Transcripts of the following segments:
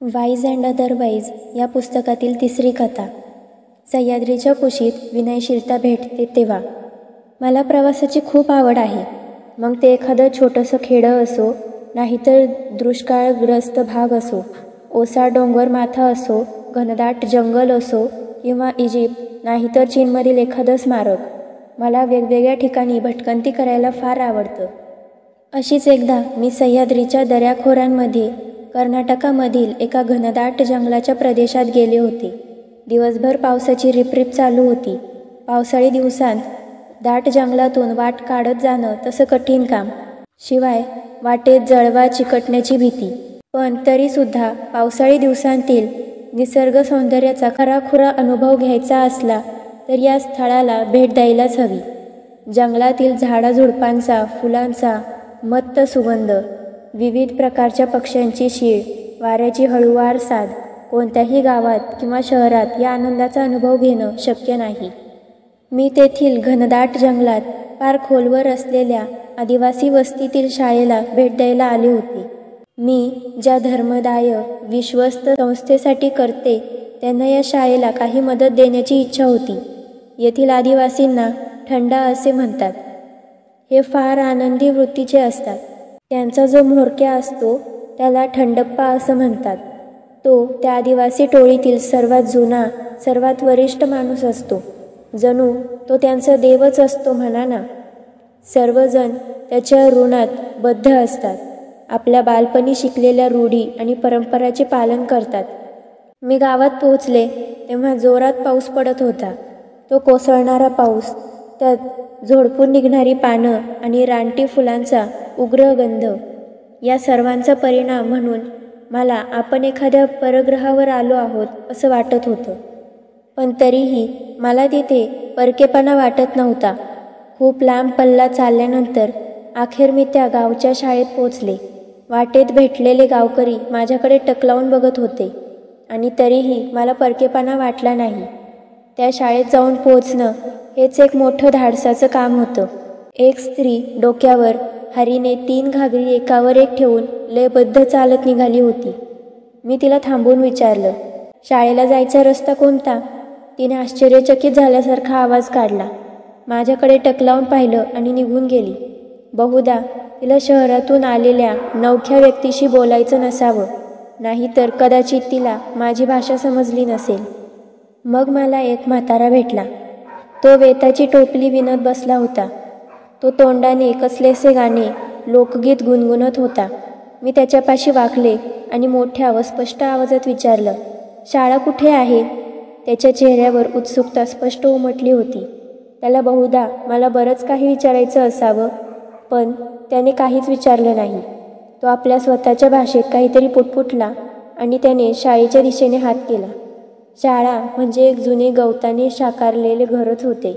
Wise and otherwise या पुस्तकातील तिसरी कथा. सह्याद्रीच्या कुशीत विनयशीलता भेटते तेव्हा. मला प्रवासाची खूप आवड आहे. मग ते एखादं छोटंसं खेडं असो, नाहीतर दुष्काळग्रस्त भाग असो, ओसाड डोंगर माथा असो, घनदाट जंगल असो किंवा इजिप्त, नाहीतर चीनमधील एखादं स्मारक. मला वेगवेगळ्या ठिकाणी भटकंती करायला फार आवडतं. अशीच एकदा मी सह्याद्रीच्या दऱ्याखोऱ्यांमध्ये कर्नाटकामधील एका घनदाट जंगलाच्या प्रदेशात गेले होते. दिवसभर पावसाची रिपरिप चालू होती. पावसाळी दिवसांत दाट जंगलातून वाट काढत जाणं तसं कठीण काम. शिवाय वाटेत जळवा चिकटण्याची भीती. पण तरीसुद्धा पावसाळी दिवसांतील निसर्ग सौंदर्याचा खराखुरा अनुभव घ्यायचा असला तर या स्थळाला भेट द्यायलाच हवी. जंगलातील झाडाझुडपांचा, फुलांचा मत्त सुगंध, विविध प्रकारच्या पक्ष्यांची शीळ, वाऱ्याची हळूवार साद कोणत्याही गावात किंवा शहरात या आनंदाचा अनुभव घेणं शक्य नाही. मी तेथील घनदाट जंगलात फार खोलवर असलेल्या आदिवासी वस्तीतील शाळेला भेट द्यायला आले होते. मी ज्या धर्मदाय विश्वस्त संस्थेसाठी करते त्यांना या शाळेला काही मदत देण्याची इच्छा होती. येथील आदिवासींना थंडा असे म्हणतात. हे फार आनंदी वृत्तीचे असतात. त्यांचा जो म्होरक्या असतो त्याला थंडप्पा असं म्हणतात. तो त्या आदिवासी टोळीतील सर्वात जुना, सर्वात वरिष्ठ माणूस असतो. जणू तो त्यांचा देवच असतो म्हणा ना. सर्वजण त्याच्या ऋणात बद्ध असतात. आपल्या बालपणी शिकलेल्या रूढी आणि परंपराचे पालन करतात. मी गावात पोहोचले तेव्हा जोरात पाऊस पडत होता. तो कोसळणारा पाऊस, त्यात झोडपून निघणारी पानं आणि रानटी फुलांचा उग्र गंध, या सर्वांचा परिणाम म्हणून मला आपण एखाद्या परग्रहावर आलो आहोत असं वाटत होतं. पण तरीही मला तिथे परकेपणा वाटत नव्हता. खूप लांब पल्ला चालल्यानंतर अखेर मी त्या गावच्या शाळेत पोचले. वाटेत भेटलेले गावकरी माझ्याकडे टकलावून बघत होते आणि तरीही मला परकेपणा वाटला नाही. त्या शाळेत जाऊन पोचणं हेच एक मोठं धाडसाचं काम होतं. एक स्त्री डोक्यावर हरीने 3 घागरी एकावर एक ठेवून लयबद्ध चालत निघाली होती. मी तिला थांबून विचारलं, शाळेला जायचा रस्ता कोणता? तिने आश्चर्यचकित झाल्यासारखा आवाज काढला. माझ्याकडे टकलावून पाहिलं आणि निघून गेली. बहुधा तिला शहरातून आलेल्या नवख्या व्यक्तीशी बोलायचं नसावं, नाहीतर कदाचित तिला माझी भाषा समजली नसेल. मग मला एक म्हातारा भेटला. तो वेताची टोपली विणत बसला होता. तो तोंडाने कसलेसे गाणे, लोकगीत गुणगुणत होता. मी त्याच्यापाशी वाकले आणि मोठ्या व स्पष्ट आवाजात विचारलं, शाळा कुठे आहे? त्याच्या चेहऱ्यावर उत्सुकता स्पष्ट उमटली होती. त्याला बहुधा मला बरंच काही विचारायचं असावं, पण त्याने काहीच विचारलं नाही. तो आपल्या स्वतःच्या भाषेत काहीतरी पुटपुटला आणि त्याने शाळेच्या दिशेने हात केला. शाळा म्हणजे एक जुने गवताने साकारलेले घरच होते.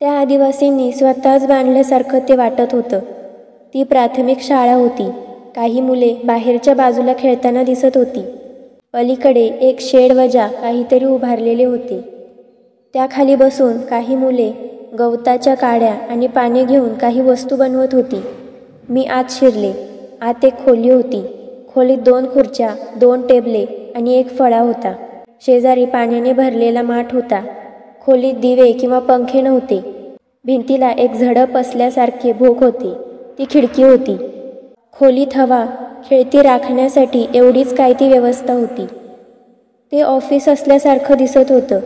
त्या आदिवासींनी स्वतःच बांधल्यासारखं ते वाटत होतं. ती प्राथमिक शाळा होती. काही मुले बाहेरच्या बाजूला खेळताना दिसत होती. पलीकडे एक शेडवजा काहीतरी उभारलेले होते. त्याखाली बसून काही मुले गवताच्या काड्या आणि पाने घेऊन काही वस्तू बनवत होती. मी आत शिरले. आत एक खोली होती. खोलीत 2 खुर्च्या, 2 टेबले आणि एक फळा होता. शेजारी पाण्याने भरलेला माठ होता. खोलीत दिवे किंवा पंखे नव्हते. भिंतीला एक झडप असल्यासारखे भोक होते. ती खिडकी होती. खोलीत हवा खेळती राखण्यासाठी एवढीच काय ती व्यवस्था होती. ते ऑफिस असल्यासारखं दिसत होतं,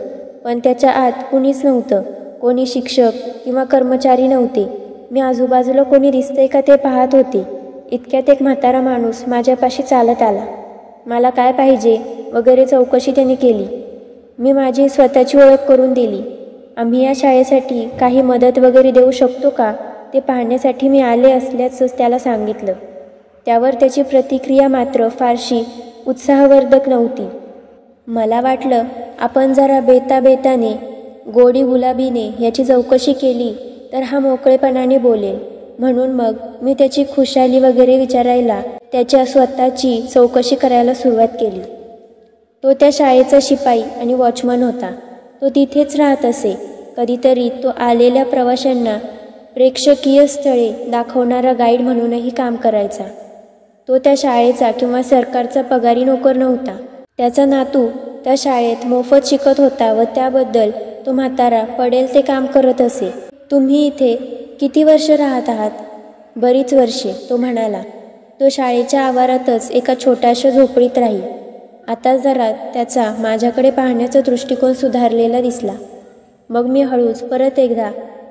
पण त्याच्या आत कुणीच नव्हतं. कोणी शिक्षक किंवा कर्मचारी नव्हते. मी आजूबाजूला कोणी दिसतंय का ते पाहत होते. इतक्यात एक म्हातारा माणूस माझ्यापाशी चालत आला. मला काय पाहिजे वगैरे चौकशी त्याने केली. मी माझी स्वतःची ओळख करून दिली. आम्ही या शाळेसाठी काही मदत वगैरे देऊ शकतो का ते पाहण्यासाठी मी आले असल्याचंच त्याला सांगितलं. त्यावर त्याची प्रतिक्रिया मात्र फारशी उत्साहवर्धक नव्हती. मला वाटलं आपण जरा बेताबेताने, गोडी गुलाबीने याची चौकशी केली तर हा मोकळेपणाने बोलेल, म्हणून मग मी त्याची खुशाली वगैरे विचारायला, त्याच्या स्वतःची चौकशी करायला सुरुवात केली. तो त्या शाळेचा शिपाई आणि वॉचमन होता. तो तिथेच राहत असे. कधीतरी तो आलेल्या प्रवाशांना प्रेक्षकीय स्थळे दाखवणारा गाईड म्हणूनही काम करायचा. तो त्या शाळेचा किंवा सरकारचा पगारी नोकर नव्हता. त्याचा नातू त्या शाळेत मोफत शिकत होता व त्याबद्दल तो म्हातारा पडेल ते काम करत असे. तुम्ही इथे किती वर्ष राहत आहात? बरीच वर्षे, तो म्हणाला. तो शाळेच्या आवारातच एका छोट्याशा झोपडीत राही. आता जरा त्याचा माझ्याकडे पाहण्याचा दृष्टिकोन सुधारलेला दिसला. मग मी हळूच परत एकदा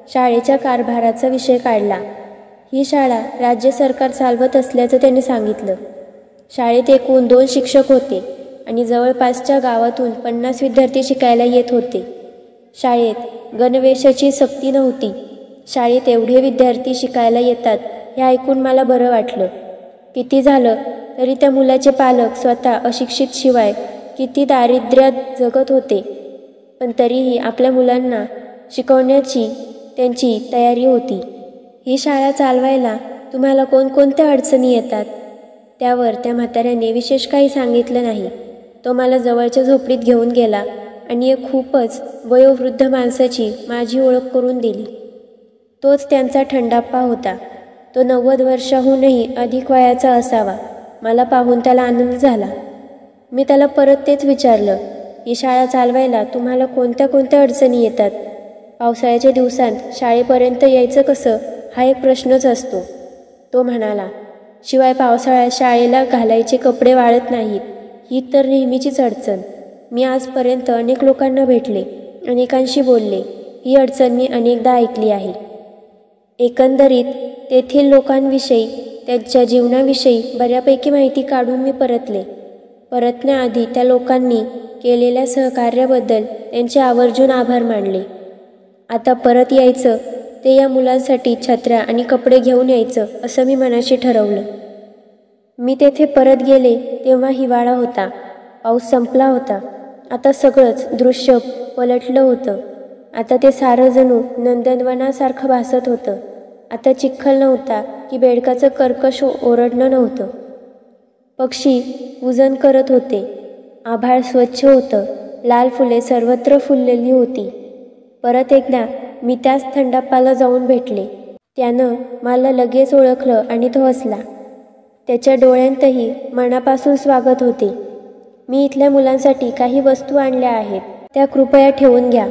शाळेच्या कारभाराचा विषय काढला. ही शाळा राज्य सरकार चालवत असल्याचं त्याने सांगितलं. शाळेत एकूण 2 शिक्षक होते आणि जवळपासच्या गावातून 50 विद्यार्थी शिकायला येत होते. शाळेत गणवेशाची सक्ती नव्हती. शाळेत एवढे विद्यार्थी शिकायला येतात हे ऐकून मला बरं वाटलं. किती झालं तरी त्या मुलाचे पालक स्वतः अशिक्षित शिवाय किती दारिद्र्यात जगत होते, पण तरीही आपल्या मुलांना शिकवण्याची त्यांची तयारी होती. ही शाळा चालवायला तुम्हाला कोणकोणत्या अडचणी येतात? त्यावर त्या म्हाताऱ्याने विशेष काही सांगितलं नाही. तो मला जवळच्या झोपडीत घेऊन गेला आणि एक खूपच वयोवृद्ध माणसाची माझी ओळख करून दिली. तोच त्यांचा ठंडाप्पा होता. तो 90 वर्षाहूनही अधिक वयाचा असावा. मला पाहून त्याला आनंद झाला. मी त्याला परत तेच विचारलं, ही शाळा चालवायला तुम्हाला कोणत्या कोणत्या अडचणी येतात? पावसाळ्याच्या दिवसांत शाळेपर्यंत यायचं कसं हा एक प्रश्नच असतो. तो म्हणाला, शिवाय पावसाळ्यात शाळेला घालायचे कपडे वाळत नाहीत, ही तर नेहमीचीच अडचण. मी आजपर्यंत अनेक लोकांना भेटले, अनेकांशी बोलले. ही अडचण मी अनेकदा ऐकली आहे. एकंदरीत तेथील लोकांविषयी, त्यांच्या जीवनाविषयी बऱ्यापैकी माहिती काढून मी परतले. परतण्याआधी त्या लोकांनी केलेल्या सहकार्याबद्दल त्यांचे आवर्जून आभार मानले. आता परत यायचं ते या मुलांसाठी छत्र्या आणि कपडे घेऊन यायचं असं मी मनाशी ठरवलं. मी तेथे परत गेले तेव्हा हिवाळा होता. पाऊस संपला होता. आता सगळंच दृश्य पलटलं होतं. आता ते सारं जणू नंदनवनासारखं भासत होतं. आता चिखल नव्हता की बेडकाचं कर्कश ओरडणं नव्हतं. पक्षी कूजन करत होते. आभाळ स्वच्छ होतं. लाल फुले सर्वत्र फुललेली होती. परत एकदा मी त्याच थंडाप्पाला जाऊन भेटले. त्यानं मला लगेच ओळखलं आणि तो हसला. त्याच्या डोळ्यांतही मनापासून स्वागत होते. मी इथल्या मुलांसाठी काही वस्तू आणल्या आहेत, त्या कृपया ठेवून घ्या.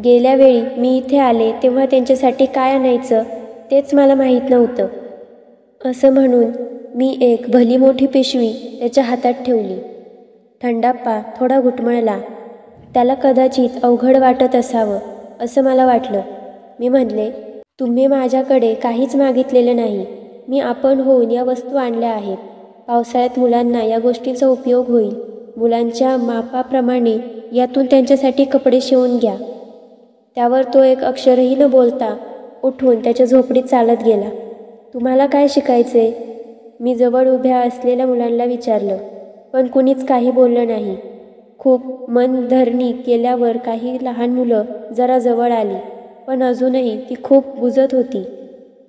गेल्या वेळी मी इथे आले तेव्हा त्यांच्यासाठी काय आणायचं तेच मला माहीत नव्हतं. असं म्हणून मी एक भली मोठी पिशवी त्याच्या हातात ठेवली. थंडाप्पा थोडा घुटमळला. त्याला कदाचित अवघड वाटत असावं असं मला वाटलं. मी म्हणले, तुम्ही माझ्याकडे काहीच मागितलेलं नाही. मी आपण होऊन या वस्तू आणल्या आहेत. पावसाळ्यात मुलांना या गोष्टींचा उपयोग होईल. मुलांच्या मापाप्रमाणे यातून त्यांच्यासाठी कपडे शिवून घ्या. त्यावर तो एक अक्षरही न बोलता उठून त्याच्या झोपडीत चालत गेला. तुम्हाला काय शिकायचे? मी जवळ उभ्या असलेल्या मुलांना विचारलं, पण कुणीच काही बोललं नाही. खूप मनधरणी केल्यावर काही लहान मुलं जरा जवळ आली, पण अजूनही ती खूप बुजत होती.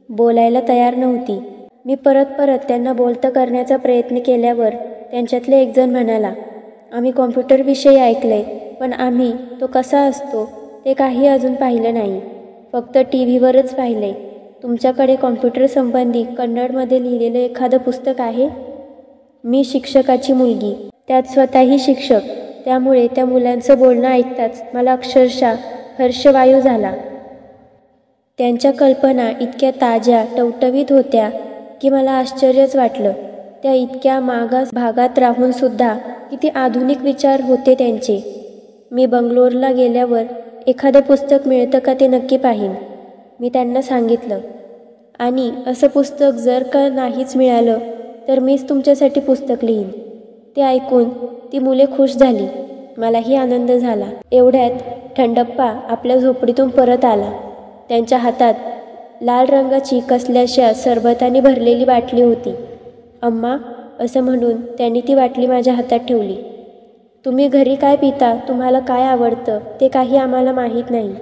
बोलायला तयार नव्हती. मी परत त्यांना बोलतं करण्याचा प्रयत्न केल्यावर त्यांच्यातले एक जण म्हणाला, आम्ही कॉम्प्युटरविषयी ऐकलंय, पण आम्ही तो कसा असतो ते काही अजून पाहिलं नाही. फक्त TV वरच पाहिलंय. तुमच्याकडे कॉम्प्युटर संबंधी कन्नडमध्ये लिहिलेलं एखादं पुस्तक आहे? मी शिक्षकाची मुलगी, त्यात स्वतःही शिक्षक. त्यामुळे त्या मुलांचं बोलणं ऐकताच मला अक्षरशः हर्षवायू झाला. त्यांच्या कल्पना इतक्या ताज्या टवटवीत होत्या की मला आश्चर्यच वाटलं. त्या इतक्या मागास भागात राहून सुद्धा किती आधुनिक विचार होते त्यांचे. मी बंगलोरला गेल्यावर एखादं पुस्तक मिळतं का ते नक्की पाहीन, मी त्यांना सांगितलं. आणि असं पुस्तक जर का नाहीच मिळालं तर मीच तुमच्यासाठी पुस्तक लिहीन. ते ऐकून ती मुले खुश झाली. मलाही आनंद झाला. एवढ्यात थंडप्पा आपल्या झोपडीतून परत आला. त्यांच्या हातात लाल रंगाची कसल्याशा सरबताने भरलेली बाटली होती. अम्मा, असं म्हणून त्यांनी ती बाटली माझ्या हातात ठेवली. तुम्ही घरी काय पिता, तुम्हाला काय आवडतं ते काही आम्हाला माहीत नाही.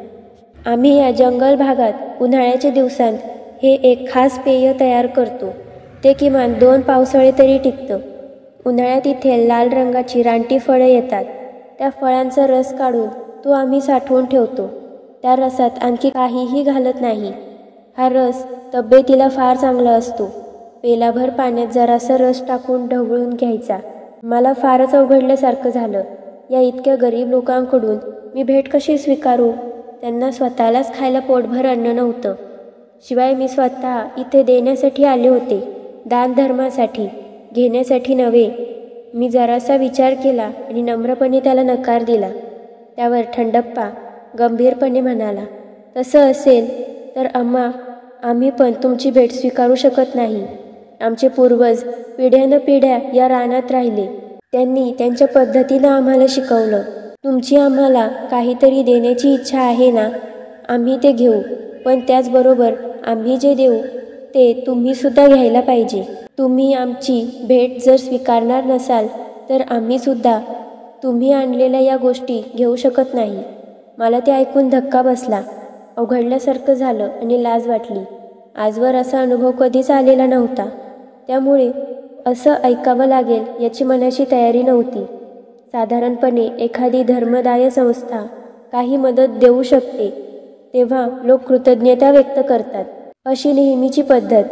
आम्ही या जंगल भागात उन्हाळ्याच्या दिवसांत हे एक खास पेय तयार करतो. ते किमान 2 पावसाळे तरी टिकतं. उन्हाळ्यात इथे लाल रंगाची रानटी फळं येतात. त्या फळांचा रस काढून तो आम्ही साठवून ठेवतो. त्या रसात आणखी काहीही घालत नाही. हा रस तब्येतीला फार चांगला असतो. पेलाभर पाण्यात जरासा रस टाकून ढवळून घ्यायचा. मला फारच अवघडल्यासारखं झालं. या इतक्या गरीब लोकांकडून मी भेट कशी स्वीकारू? त्यांना स्वतःलाच खायला पोटभर अन्न नव्हतं. शिवाय मी स्वतः इथे देण्यासाठी आले होते, दानधर्मासाठी, घेण्यासाठी नव्हे. मी जरासा विचार केला आणि नम्रपणे त्याला नकार दिला. त्यावर थंडप्पा गंभीरपणे म्हणाला, तसं असेल तर आम्ही पण तुमची भेट स्वीकारू शकत नाही. आमचे पूर्वज पिढ्यानपिढ्या या रानात राहिले. त्यांनी त्यांच्या पद्धतीनं आम्हाला शिकवलं. तुमची आम्हाला काहीतरी देण्याची इच्छा आहे ना, आम्ही ते घेऊ. पण त्याचबरोबर आम्ही जे देऊ ते तुम्हीसुद्धा घ्यायला पाहिजे. तुम्ही आमची भेट जर स्वीकारणार नसाल तर आम्हीसुद्धा तुम्ही आणलेल्या या गोष्टी घेऊ शकत नाही. मला ते ऐकून धक्का बसला. अवघडल्यासारखं झालं आणि लाज वाटली. आजवर असा अनुभव कधीच आलेला नव्हता. त्यामुळे असं ऐकावं लागेल याची मनाची तयारी नव्हती. साधारणपणे एखादी धर्मदाय संस्था काही मदत देऊ शकते तेव्हा लोक कृतज्ञता व्यक्त करतात. अशी नेहमीची पद्धत.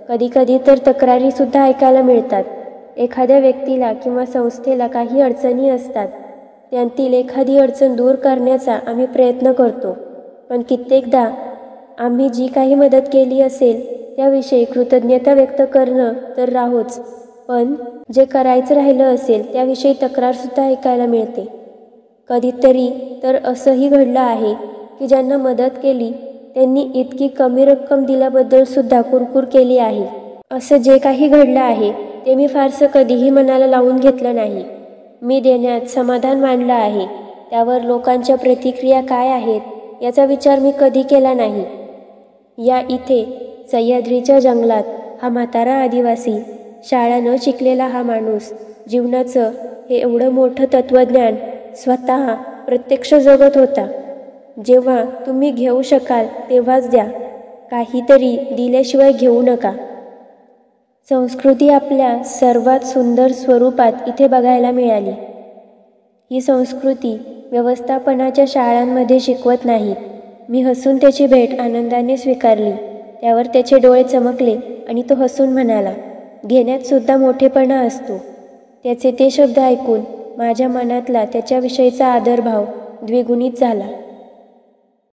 कधीकधी तर तक्रारीसुद्धा ऐकायला मिळतात. एखाद्या व्यक्तीला किंवा संस्थेला काही अडचणी असतात. त्यांतील एखादी अडचण दूर करण्याचा आम्ही प्रयत्न करतो. पण कित्येकदा आम्ही जी काही मदत केली असेल त्याविषयी कृतज्ञता व्यक्त करणं तर राहोच, पण जे करायचं राहिलं असेल त्याविषयी तक्रारसुद्धा ऐकायला मिळते. कधीतरी तर असंही घडलं आहे की ज्यांना मदत केली त्यांनी इतकी कमी रक्कम दिल्याबद्दल सुद्धा कुरकुर केली आहे. असं जे काही घडलं आहे ते मी फारसं कधीही मनाला लावून घेतलं नाही. मी देण्यात समाधान मानलं आहे. त्यावर लोकांच्या प्रतिक्रिया काय आहेत याचा विचार मी कधी केला नाही. या इथे सह्याद्रीच्या जंगलात हा म्हातारा आदिवासी, शाळा न शिकलेला हा माणूस जीवनाचं हे एवढं मोठं तत्त्वज्ञान स्वतः प्रत्यक्ष जगत होता. जेव्हा तुम्ही घेऊ शकाल तेव्हाच द्या, काहीतरी दिल्याशिवाय घेऊ नका. संस्कृती आपल्या सर्वात सुंदर स्वरूपात इथे बघायला मिळाली. ही संस्कृती व्यवस्थापनाच्या शाळांमध्ये शिकवत नाहीत. मी हसून त्याची भेट आनंदाने स्वीकारली. त्यावर त्याचे डोळे चमकले आणि तो हसून म्हणाला, घेण्यात सुद्धा मोठेपणा असतो. त्याचे ते शब्द ऐकून माझ्या मनातला त्याच्याविषयीचा आदरभाव द्विगुणित झाला.